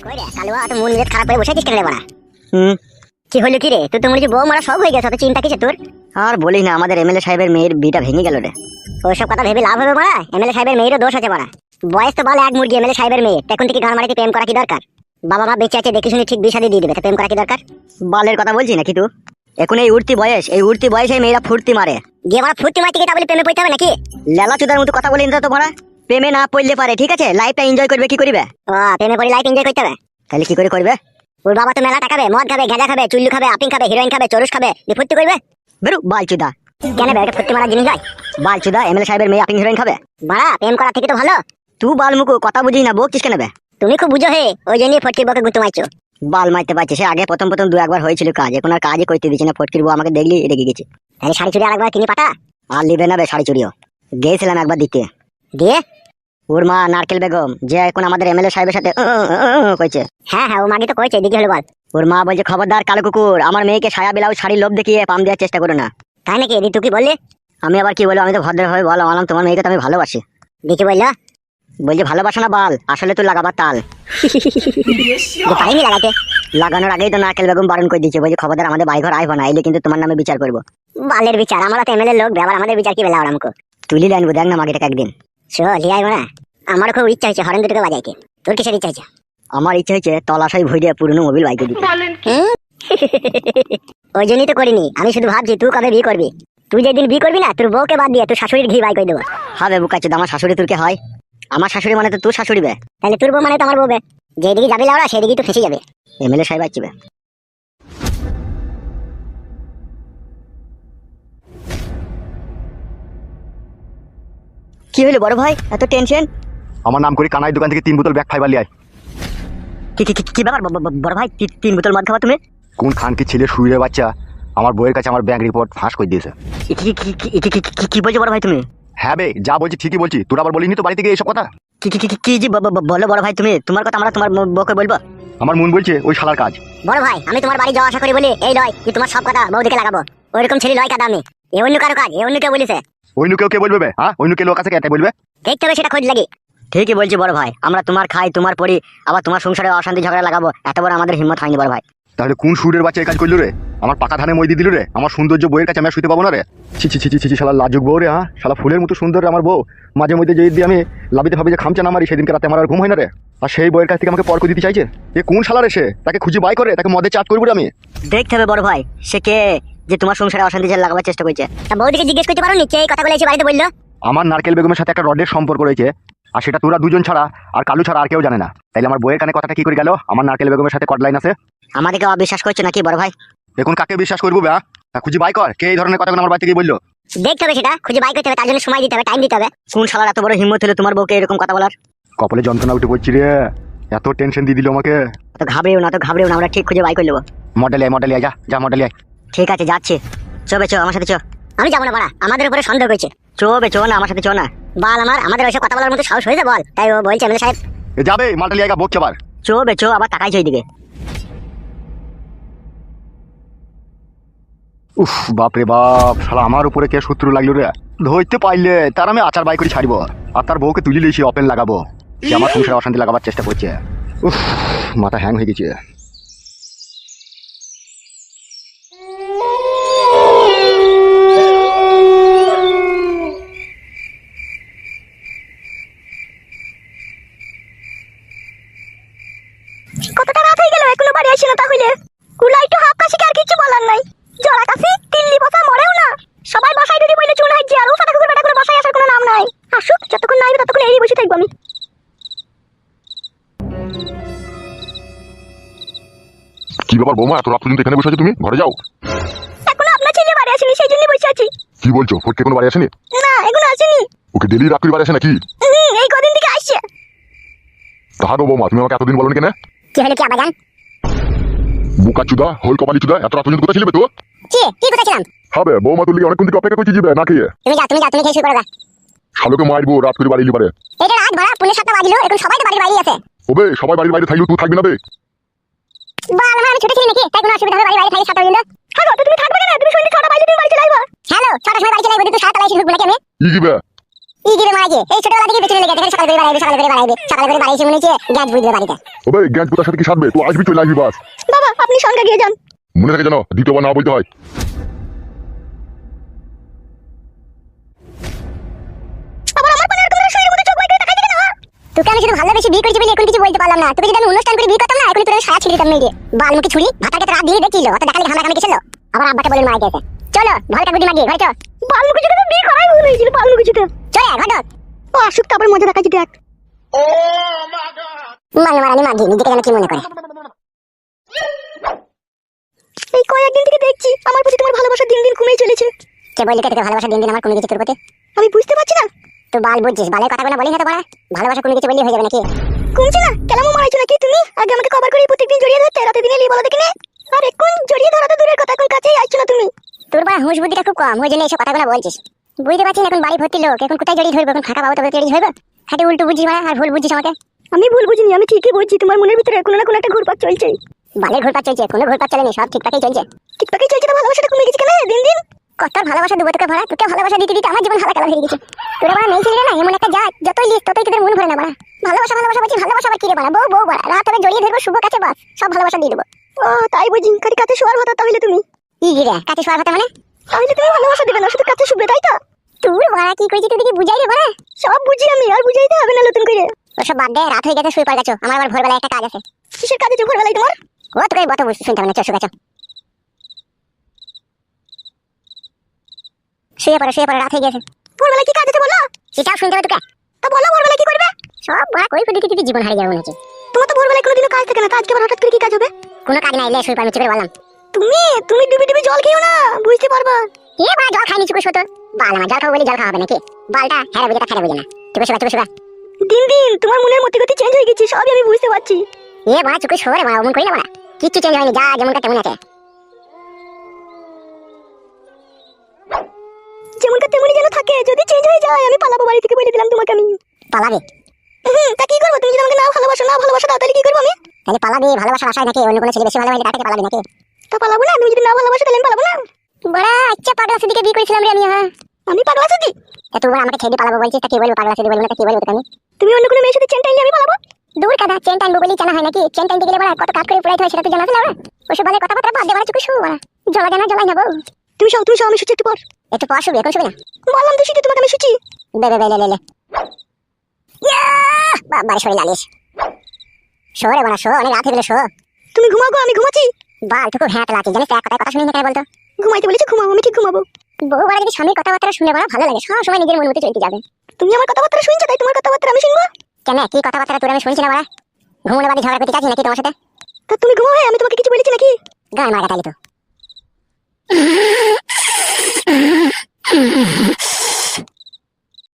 কই রে কালুয়া, তো মন মেজাজ খারাপ করে বসে আছিস কেন রে বড়া? কি হলো কি রে? তুই তো মনে হচ্ছে বউ মারা সব হয়ে গেছে, তো চিন্তা কিসে তোর? আর বলিস না, আমাদের এমএলএ সাহেবের মেয়ের বিটা ভেঙে গেল রে। ওইসব কথা ভেবে লাভ হবে বড়া? এমএলএ সাহেবের মেয়েরও দোষ আছে বড়া। বয়স তো বল এক মুরগি, এমএলএ সাহেবের মেয়ে এখন থেকে ঘর মারিতে প্রেম করা কি দরকার? বাবা মা বেঁচে আছে দেখে শুনে ঠিক বিয়ে শাদী দিয়ে দেবে, তো প্রেম করা কি দরকার? বালের কথা বলছি নাকি তুই? এখন এই উঠতি বয়সে মেয়েরা ফুর্তি মারে। গিয়ে বড়া ফুর্তি মারতে গিয়ে তা বলে প্রেমে পড়তে হবে নাকি? লেলা চুদার মতো কথা বলি না তো বড়া। প্রেমে না পড়লে পারে, ঠিক আছে, লাইফটা এনজয় করবে কি করিবে? ও প্রেমে পড়ে লাইফ এনজয় করতে হবে? তাহলে কি করে করবে? ওর বাবা তো মেলা টাকা খাবে, মদ খাবে, গাঁজা খাবে, চুল্লু খাবে, আপিং খাবে, হিরোইন খাবে, চরুস খাবে, দিয়ে ফুর্তি করবে? বেরু বালচুদা। কেন বে, এটা ফুর্তি মারার জিনিস নয়? বালচুদা, এমএলএ সাহেবের মেয়ে আপিং হিরোইন খাবে? বড়া প্রেম করা থেকে তো ভালো। তুই বালমুকু কথা বুঝিস না, বকছিস কেন বে? তুমি খুব বুঝো হে, ওই জন্যই ফটকি বকে গুঁতো মারছো। বাল মারতে পারছিস? সে আগে প্রথম দু একবার হয়েছিল কাজ, এখন আর কাজই করতে দিচ্ছে না। ফটকির বউ আমাকে দেখলি রেগে গেছে। তাহলে শাড়ি চুড়ি আরেকবার কিনে পাঠা। আর লিবে না বে শাড়ি চুড়িও। গেছিলাম একবার দিতে। দিয়ে ওর মা নারকেল বেগম, যে এখন আমাদের এমএলএ সাহেবের সাথে কইছে। হ্যাঁ ও মাগে তো কইছে, দিকে হলো বল। ওর মা বলছে, খবরদার কালো কুকুর, আমার মেয়েকে সায়া ব্লাউজ শাড়ির লোভ দেখিয়ে পাম দেওয়ার চেষ্টা করো না। তাই নাকি? দি তুই কি বললি? আমি আবার কি বলবো? আমি তো ভদ্রভাবে বললাম তোমার মেয়েকে তো আমি ভালোবাসি। দেখি বললো বলছে ভালোবাসা না বাল, আসলে তুই লাগাবার তাল। পারিনি লাগাইতে। লাগানোর আগেই তো নারকেল বেগম বারণ করে দিয়েছে, বলছে খবরদার আমাদের বাড়িঘর আইব না, এলে কিন্তু তোমার নামে বিচার করবো। বালের বিচার? আমরা তো এমএলএ লোক, আবার আমাদের বিচার কি বেলা ওর আমাকে? তুলি আনবো, দেখ না মাগিটাকে একদিন। লিয়াই না, আমার খুব ইচ্ছা হয়েছে হরেন দুটোকে বাজাইতে। তোর কিসের ইচ্ছা হয়েছে? আমার ইচ্ছা হয়েছে তলাশাই ভই দিয়ে পুরনো মোবিল বাইকে দিতে। ওই জন্যই তো করিনি। আমি শুধু ভাবছি তুই কবে বিয়ে করবি। তুই যেদিন বিয়ে করবি না, তোর বউকে বাদ দিয়ে তোর শাশুড়ির ঘি বাই করে দেবো। হবে বুকাচ্ছে, আমার শাশুড়ি তোর কে হয়? আমার শাশুড়ি মানে তো তোর শাশুড়ি বে। তাহলে তোর বউ মানে তো আমার বউ বে। যেদিকে যাবি লাউড়া সেদিকেই তো ফেসে যাবে। এমএলএ সাহেব আসবে। কি হলো বড় ভাই, এত টেনশন? আমার নাম করে কানাই দোকান থেকে 3 বোতল ব্যাক ফাইবার লিয়ে আয়। কি ব্যাপার বড় ভাই, 3 বোতল মদ খাওয়া তুমি? কোন খান কি ছেলে শুয়ে বাচ্চা আমার বইয়ের কাছে আমার ব্যাংক রিপোর্ট ফাঁস করে দিয়েছে। কি বলছো বড় ভাই তুমি? হ্যাঁ বে, যা বলছি ঠিকই বলছি। তোর আবার বলিনি তো বাড়ি থেকে এইসব কথা? কি যে বলো বড় ভাই তুমি? তোমার কথা আমরা তোমার বউকে বলবো? আমার মন বলছে ওই শালার কাজ। বড় ভাই আমি তোমার বাড়ি যাওয়া আসা করি বলি এই লয় যে তোমার সব কথা বউ দিকে লাগাবো। ওইরকম ছেলে লয় কাদা আমি। এ অন্য কারো কাজ, এ অন্য কেউ বলেছে। অন্য কেউ কে বলবে বে? হ্যাঁ, অন্য কেউ লোক আছে কে বলবে? দেখতে হবে সেটা খোঁজ লাগি। ঠিকই বলছি বড় ভাই, আমরা তোমার খাই তোমার পরি, আবার তোমার সংসারে অশান্তি ঝগড়া লাগাবো, এত বড় আমাদের হিম্মত হয়নি বড় ভাই। তাহলে কোন সুরের বাচ্চা এই কাজ করলো রে? আমার পাকা ধানে মই দিয়ে দিল রে। আমার সৌন্দর্য বইয়ের কাছে আমি আর শুতে পাবো না রে। ছি শালা লাজুক বউ রে। হ্যাঁ শালা ফুলের মতো সুন্দর রে আমার বউ। মাঝে মধ্যে যদি আমি লাবিতে ভাবি যে খামচা না মারি, সেদিনকে রাতে আমার আর ঘুম হয় না রে। আর সেই বইয়ের কাছ থেকে আমাকে পর করে দিতে চাইছে। এ কোন শালা রে? সে তাকে খুঁজে বাই করে তাকে মদে চাট করবো আমি। দেখতে হবে বড় ভাই সে কে, যে তোমার সংসারে অশান্তি লাগাবার চেষ্টা করছে। বউদিকে জিজ্ঞেস করতে পারো নিচে এই কথাগুলো এসে বাড়িতে বললো? আমার নারকেল বেগমের সাথে একটা রডের সম্পর্ক রয়েছে, আর সেটা তোরা দুজন ছাড়া আর কালু ছাড়া আর কেউ জানে না। তাইলে আমার বইয়ের কানে কথাটা কি করে গেল? আমার নারকেল বেগমের সাথে কডলাইন আছে। আমাদেরকে অবিশ্বাস করছো নাকি বড় ভাই? এখন কাকে বিশ্বাস করবো বে? খুঁজে বাই কর কে এই ধরনের কথাগুলো আমার বাড়ি থেকে বললো। দেখতে হবে সেটা খুঁজে বাই করতে হবে, তার জন্য সময় দিতে হবে, টাইম দিতে হবে। কোন শালার এত বড় হিম্মত হলো তোমার বউকে এরকম কথা বলার? কপালে যন্ত্রণা উঠে পড়ছি রে, এত টেনশন দিয়ে দিল আমাকে। তো ঘাবড়েও না আমরা ঠিক খুঁজে বাই করে নেবো। মডেল আয় যা মডেল আয়। ঠিক আছে যাচ্ছি, চো আমার সাথে চো। আমি যাবো না বাড়া, আমাদের উপরে সন্দেহ করছে। চো না আমার সাথে চো না। বাল আমাদের ওইসব কথা বলার মতো সাহস হয়েছে বল? তাই ও বলছে এমএলএ সাহেব। যাবে মডেল আয় বকছে আবার। চো আবার তাকাইছে ওইদিকে। উফ বাপরে বাপ, শালা আমার উপরে কে শত্রু লাগলো রে। ধরতে পারলে তার আমি আচার বাই করে ছাড়বো, আর তার বউকে তুলি লিয়েছি ওপেন লাগাবো। সে আমার সংসারে অশান্তি লাগাবার চেষ্টা করছে। উফ মাথা হ্যাং হয়ে গেছে। কতটা রাত হয়ে গেল এখনো বাড়ি আসিনা? তাহলে কুলাই তো হাফ কাশি আর কিছু বলার নাই। জড়া কাশি তিল্লি বসা মরেও না। সবাই বসাই দিদি বলে চুন হাইছে, আর ও ফাটা কুকুর বেটা করে বসাই আসার কোনো নাম নাই। আসুক, যতক্ষণ না আইবে ততক্ষণ এই বসে থাকবো আমি। কি ব্যাপার বৌমা, এত রাত পর্যন্ত এখানে বসে আছো? তুমি ঘরে যাও। এখনো আপনার ছেলে বাড়ি আসেনি, সেই জন্য বসে আছি। কি বলছো? ফটকে কোনো বাড়ি আসেনি? না এখনো আসেনি। ওকে ডেলি রাত করে বাড়ি আসে নাকি? এই কদিন থেকে আসছে। তাহারও বৌমা, তুমি আমাকে এতদিন বলোনি কেন? কি হলো কি আবাজান? বুকা চুদা হল কপালি চুদা, এত রাত পর্যন্ত কোথায় ছিলে তো? কি কোথাছিলাম? হবে বৌমা, তুই অনেকক্ষণ থেকে অপেক্ষা করছি, যাবে না খেয়ে? তুমি খেয়ে শুরু করে দাও। শালোকে মারবো রাত করে বাড়ি এলি পারে। এটা রাত ভরা পুলিশ সাথে বাজিলো, এখন সবাই তো বাড়ির বাইরে আছে। ওবে সবাই বাড়ির বাইরে থাকলেও তুই থাকবি না বে? বাল আমি ছোট ছিলি নাকি, তাই কোনো অসুবিধা হবে? বাড়ির বাইরে থাকি 7টা বাজিলো। হ্যালো তুমি থাকবে কেন? তুমি সন্ধ্যে 6টা বাজে তুমি বাড়ি চলে আইবা। হ্যালো 6টার সময় বাড়ি চলে আইবা, তুই 7টা বাজে ঢুকবো নাকি আমি? ই কি বে? ইগিরে মাইকে এই ছোটবেলা থেকে পেছনে লেগে থাকে, সকালে করে বাড়াইবে মনে হচ্ছে গ্যাস বুঝবে বাড়িতে। ওবে গ্যাস বুতার সাথে কি সাধবে? তুই আসবি, চলে আসবি বাস। বাবা আপনি সঙ্গে গিয়ে যান। মনে থাকে জানো, দ্বিতীয়বার না বলতে হয়। আবার আমার পানে এরকম শরীরের মধ্যে চোখ বাইরে তাকাই দিকে না। তোকে আমি শুধু ভালোবেসে বিয়ে করেছি বলে এখন কিছু বলতে পারলাম না। তোকে যদি আমি অনুষ্ঠান করে বিয়ে করতাম না, এখন তোর সায়া ছিঁড়ে দিতাম মেয়ে। বালমুখী ছুরি ভাতাকে তো রাত দিয়ে দেখিল, অত দেখালে ঘামা ঘামে গেছিল। আবার আব্বাকে বলেন মাইকে আছে, চলো ভালটা গুডি মাগিয়ে ঘরে চল। বালমুখী যদি বিয়ে করাই ভুল হয়েছিল, বালমুখী যদি চলে ঘর ও আসুক তারপর মজা দেখাচ্ছি দেখ। মারানি মাগি নিজেকে যেন কি মনে করে। এই কয়েকদিন থেকে দেখছি আমার প্রতি তোমার ভালোবাসা দিন দিন কমেই চলেছে। কে বললি তোকে ভালোবাসা দিন দিন আমার কমে গেছে তোর প্রতি? আমি বুঝতে পারছি না। তো বাল বুঝছিস, বালের কথা কোনো বলি না তো বড়া। ভালোবাসা কমে গেছে বললি হয়ে যাবে নাকি? কমছে না কেলামো মারাইছো নাকি তুমি? আগে আমাকে কভার করে প্রত্যেকদিন জড়িয়ে ধরতে, রাতে দিনে লিয়ে বলো দেখিনি। আর এখন জড়িয়ে ধরা তো দূরের কথা, এখন কাছেই আসছো না তুমি। তোর বা হুঁশ বুদ্ধিটা খুব কম, ওই জন্য এইসব কথাগুলো বলছিস। বুঝতে পারছিস এখন বাড়ি ভর্তি লোক, এখন কোথায় জড়িয়ে ধরবো? এখন ফাঁকা পাবো তবে জড়িয়ে ধরবো? খালি উল্টো বুঝিস মানে, আর ভুল বুঝিস আমাকে। আমি ভুল বুঝিনি, আমি ঠিকই বুঝছি। তোমার মনের ভিতরে কোনো না কোনো একটা ঘুরপাক চলছে। বালের ঘুরপাক চলছে? কোনো ঘুরপাক চলেনি, সব ঠিকঠাকই চলছে। ঠিকঠাকই চলছে তো ভালোবাসাটা কমে গেছে কেন দিন দিন? কত ভালোবাসা দেবো তোকে ভরা? তোকে ভালোবাসা দিতে দিতে আমার জীবন হালা কালা হয়ে গেছে। তোরা বাড়া মেয়ে ছেলে না এমন একটা জাত, যতই লিস ততই তোদের মন ভরে না বাড়া। ভালোবাসা ভালোবাসা বলছি, ভালোবাসা আবার কি রে বাড়া? বউ বউ বাড়া, রাত হবে জড়িয়ে ধরবো শুভ কাছে, বাস সব ভালোবাসা দিয়ে দেবো। ও তাই বুঝি, খালি কাছে শোয়ার কথা তাহলে তুমি? ই রে কাছে শোয়ার কথা মানে? তাহলে তুমি ভালোবাসা দিবে না, শুধু কাছে শুবে তাই তো? তুই বাড়া কি কইছিস? তুই দেখি বুঝাই রে বাড়া। সব বুঝি আমি, আর বুঝাইতে হবে না নতুন করে। ওসব বাদ দে, রাত হয়ে গেছে, শুয়ে পড়ে গেছো। আমার আবার ভোরবেলায় একটা কাজ আছে। কিসের কাজ আছে ভোরবেলায় তোমার? ও তোকে বত শুনতে হবে না, চল শুয়ে গেছো। শুয়ে পড়ে রাত হয়ে গেছে। ভোরবেলা কি কাজ আছে বলো? সেটাও শুনতে হবে তোকে। তা বলো ভোরবেলা কি করবে? সব বাড়া কই ফেলে দিতে জীবন হারিয়ে যাবে মনে হচ্ছে। তোমার তো ভোরবেলায় কোনোদিনও কাজ থাকে না, তা আজকে আবার হঠাৎ করে কি কাজ হবে? কোনো কাজ নাই, লে শুয়ে পড়ে চেপে বললাম। তুমি ডুবি ডুবি জল খেও না, বুঝতে পারবা। কে বাড়া জল খাইনি চুকুস হতো? বাল আমার জল খাবো বলে জল খাওয়া হবে নাকি? বালটা হ্যাঁ বুঝে খারাপ বুঝে না। চুকুস শুবা। দিন দিন তোমার মনের মধ্যে গতি চেঞ্জ হয়ে গেছে, সবই আমি বুঝতে পারছি। এ বাড়া চুকুস শোরে বাড়া, অমন করি না বাড়া। কিচ্ছু চেঞ্জ হয়নি, যা যেমন কা তেমন আছে। যেমনটা তেমনই যেন থাকে, যদি চেঞ্জ হয়ে যায় আমি পালাবো বাড়ি থেকে, বলে দিলাম তোমাকে আমি। পালাবে? তা কি করবো? তুমি যদি আমাকে না ভালোবাসা দাও তাহলে কি করবো আমি? তাহলে পালাবে? ভালোবাসা আশায় নাকি অন্য কোনো ছেলে বেশি ভালোবাসে তাকে পালাবে নাকি? তা পালাবো না, তুমি যদি না ভালোবাসো তাহলে আমি পালাবো না। বড়া আচ্ছা পাগলা সুদিকে বিয়ে করেছিলাম রে আমি। হ্যাঁ আমি পাগলা সুদি? তা তুই আমাকে ছেড়ে পালাবো বলছিস, তা কি বলবো? পাগলা সুদি বলবো না, কি বলবো তোকে আমি? তুমি অন্য কোনো মেয়ের সাথে চেন টাইলে আমি পালাবো? দূর কাদা, চেন টাইনবো বলেই জানা হয় নাকি? চেন টাইনতে গেলে বড়া কত কাট করে পুরাইতে হয় সেটা তো জানা আছে না? ওসব বলে কথাবার্তা বাদ দে, বড়া চুকুস শু বড়া। জ্বালাই যাবো। তুমি সব আমি শুচ্ছি একটু পর। একটু পর শুবি, এখন শুবি না? বললাম তো শুচ্ছি, তোমাকে আমি শুচ্ছি। লে বাবা শরীর লাগিস। শো রে বড়া শো, অনেক রাত হয়ে গেল, শো। তুমি ঘুমাও গো, আমি ঘুমাচ্ছি। বাল টুকু হ্যাঁ তো লাগছে, জানিস এক কথা শুনি না কেন বলতো? ঘুমাইতে বলেছি, ঘুমাবো, আমি ঠিক ঘুমাবো। বউ বড়া যদি স্বামীর কথাবার্তা শুনে বড়া ভালো লাগে, সব সময় নিজের মন মতো চলতে যাবে। তুমি আমার কথাবার্তা শুনছো তাই তোমার কথাবার্তা আমি শুনবো কেন? কি কথাবার্তা তোর আমি শুনছি না বড়া? ঘুমোনো বাড়ি ঝগড়া করতে চাচ্ছি নাকি তোমার সাথে? তা তুমি ঘুমাও, আমি তোমাকে কিছু বলেছি নাকি? গান মারা তাইলে তো।